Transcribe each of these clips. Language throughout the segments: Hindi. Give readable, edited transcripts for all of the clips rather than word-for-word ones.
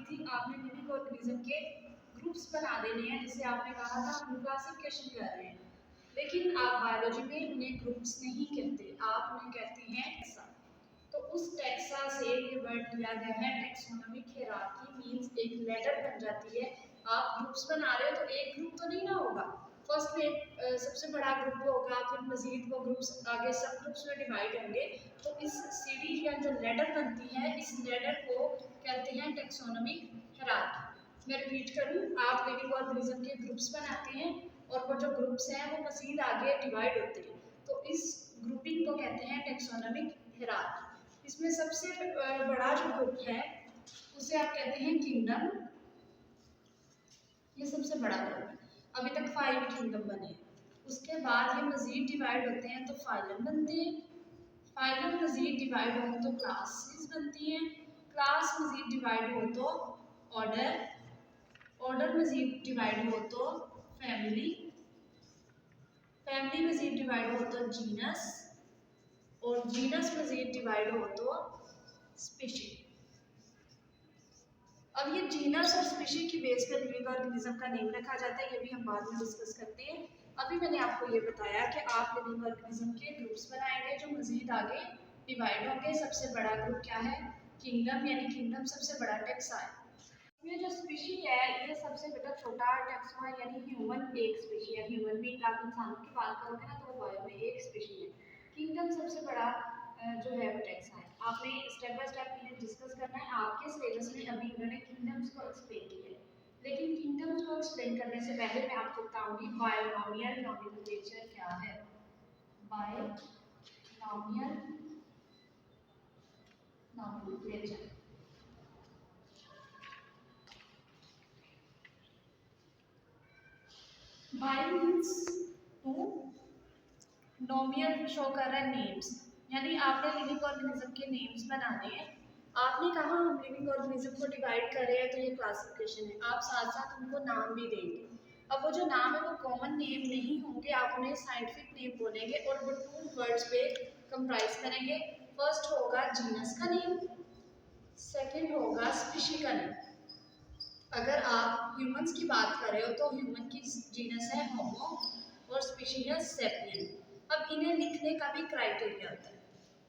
की थी, आपने लिविंग ऑर्गेनिज्म के ग्रुप्स बना देने हैं, जिसे आपने कहा था हम क्लासिफिकेशन कर रहे हैं। लेकिन आप बायोलॉजी में उन्हें ग्रुप्स नहीं कहते, आप उन्हें कहते हैं टेक्सा। तो उस टेक्सा से ये वर्ड लिया गया है टेक्सोनोमिक हायरार्की, मींस एक लैडर बन जाती है। आप ग्रुप्स बना रहे हो तो एक ग्रुप तो नहीं ना होगा, फर्स्ट में सबसे बड़ा ग्रुप होगा, फिर मजीद वो ग्रुप्स आगे सब ग्रुप्स में डिवाइड होंगे। तो इस सीढ़ी या जो लैडर बनती है, इस लैडर को कहते हैं टेक्सोनोमिक हायरार्की। मैं रिपीट करूं, आप लिविंग ऑर्गेनिज्म के ग्रुप्स बनाते हैं और वो जो ग्रुप्स हैं वो मजीद आगे डिवाइड होते हैं, तो इस ग्रुपिंग को कहते हैं टेक्सोनोमिक हायरार्की। इसमें सबसे बड़ा जो ग्रुप है उसे आप कहते हैं किंगडम, ये सबसे बड़ा ग्रुप है। अभी तक 5 किंगडम बने हैं, उसके बाद ये मजीद डिवाइड होते हैं तो फाइलम बनते हैं, फाइलम मजीद डिवाइड हो तो क्लासेस बनती हैं, क्लास मजीद डिवाइड हो तो ऑर्डर, ऑर्डर मजीद डिवाइड हो तो फैमिली, फैमिली मजीद डिवाइड हो तो जीनस, और जीनस मजीद डिवाइड हो तो स्पीशी। अब ये जीनस और स्पीशी की बेस पर लिविंग ऑर्गेनिज्म का नेम रखा जाता है, ये भी हम बाद में डिस्कस करते हैं। अभी मैंने आपको ये बताया कि आप लिविंग ऑर्गेनिज्म के ग्रुप्स बनाएंगे जो मजीद आगे डिवाइड होंगे। सबसे बड़ा ग्रुप क्या है? किंगडम, यानी किंगडम सबसे बड़ा टेक्सा है। ये जो स्पीशी है ये सबसे बेटा छोटा टेक्सा है, यानी ह्यूमन एक स्पीशी है। ह्यूमन बीइंग आप इंसानों की बात करोगे ना तो वो बायो में एक स्पीशी है। किंगडम सबसे बड़ा जो है वो टेक्सा है। आपने स्टेप बाय स्टेप इन्हें डिस्कस करना है। आपके सिलेबस में अभी उन्होंने किंगडम्स को एक्सप्लेन किया है, लेकिन किंगडम्स को एक्सप्लेन करने से पहले मैं आपको बताऊंगी बायोनॉमियल नॉमेनक्लेचर क्या है। Binomial nomenclature, bi means two, nomial show कर रहा है नेम्स, यानी आपने लिविंग ऑर्गेनिज्म के नेम्स बनाने हैं। आपने कहा हम लिविंग ऑर्गेनिज्म को डिवाइड कर रहे हैं तो ये क्लासिफिकेशन है, आप साथ साथ उनको नाम भी देंगे। अब वो जो नाम है वो कॉमन नेम नहीं होंगे, आप उन्हें साइंटिफिक नेम बोलेंगे और वो 2 वर्ड्स पे कंप्राइज करेंगे। फर्स्ट होगा जीनस का नेम, सेकंड होगा स्पीशी का नेम। अगर आप ह्यूमंस की बात कर रहे हो तो ह्यूमन की जीनस है होमो और स्पीशी है सेपियन। अब इन्हें लिखने का भी क्राइटेरिया होता है।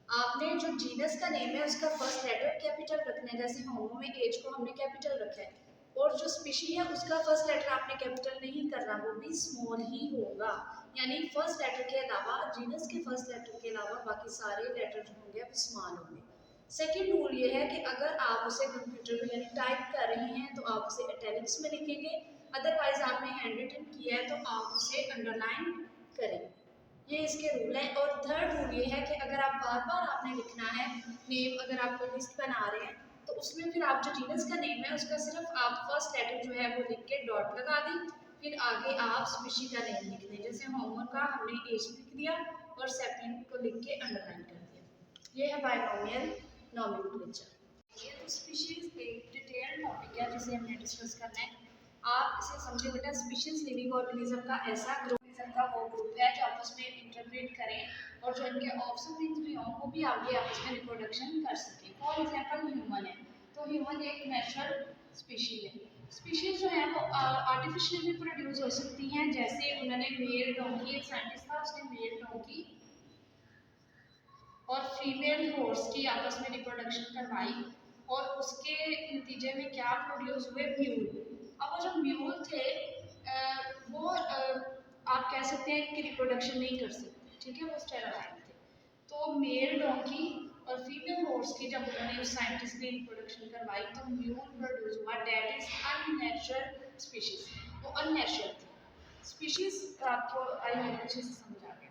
आपने जो जीनस का नेम है उसका फर्स्ट लेटर कैपिटल रखना है, जैसे होमो में एज को हमने कैपिटल रखा है, और जो स्पीशी है उसका फर्स्ट लेटर आपने कैपिटल नहीं करना, वो भी स्मॉल ही होगा। यानी फर्स्ट लेटर के अलावा, जीनस के फर्स्ट लेटर के अलावा बाकी सारे लेटर जो होंगे वो स्मॉल होंगे। सेकेंड रूल ये है कि अगर आप उसे कंप्यूटर में यानी टाइप कर रहे हैं तो आप उसे इटैलिक्स में लिखेंगे, अदरवाइज आपने हैंड रिटन किया है तो आप उसे अंडरलाइन करेंगे। ये इसके रूल है। और थर्ड रूल ये है कि अगर आप बार बार आपने लिखना है नेम, अगर आप कोई लिस्ट बना रहे हैं तो उसमें फिर आप जो जीनस का नेम है उसका सिर्फ आप फर्स्ट लेटर जो है वो लिख के डॉट लगा दी, फिर आगे आप स्पीशी का नेम लिख दें, जैसे होमो का हमने एज लिख दिया और सेपियन को लिख के अंडरलाइन कर दिया। ये है बायोनॉमियल नॉमेनक्लेचर। ये तो स्पीशीज एक डिटेल टॉपिक है जिसे हमने डिस्कस करना है। आप इसे समझे बेटा, स्पीशीज लिविंग ऑर्गेनिज्म का ऐसा ग्रुप का वो ग्रुप है जो आपस में इंटरप्रेट करें और जो इनके ऑफस्प्रिंग्स भी हों वो भी आगे आपस में रिप्रोडक्शन कर सकें। फॉर एग्जांपल ह्यूमन है तो ह्यूमन एक नेचुरल स्पीशीज है। स्पीशीज जो है वो आर्टिफिशियली भी प्रोड्यूस हो सकती हैं, जैसे उन्होंने मेल डोंकी, एक साइंटिस्ट था उसने मेल डोंकी और फीमेल हॉर्स की आपस में रिप्रोडक्शन करवाई और उसके नतीजे में क्या प्रोड्यूस हुए? म्यूल। अब वो जो म्यूल थे वो आप कह सकते हैं कि रिप्रोडक्शन नहीं कर सकते, ठीक है, वो स्टेरलाइज थे। तो मेल डोंकी और फीमेल हॉर्स की जब उन्होंने उस साइंटिस्ट ने रिप्रोडक्शन करवाई तो म्यूल प्रोड्यूस हुआ, डेट इज अननेचुरल स्पीशीज, वो अननेचुरल थी। स्पीशीज आपको आई होप अच्छे से समझ आ गया।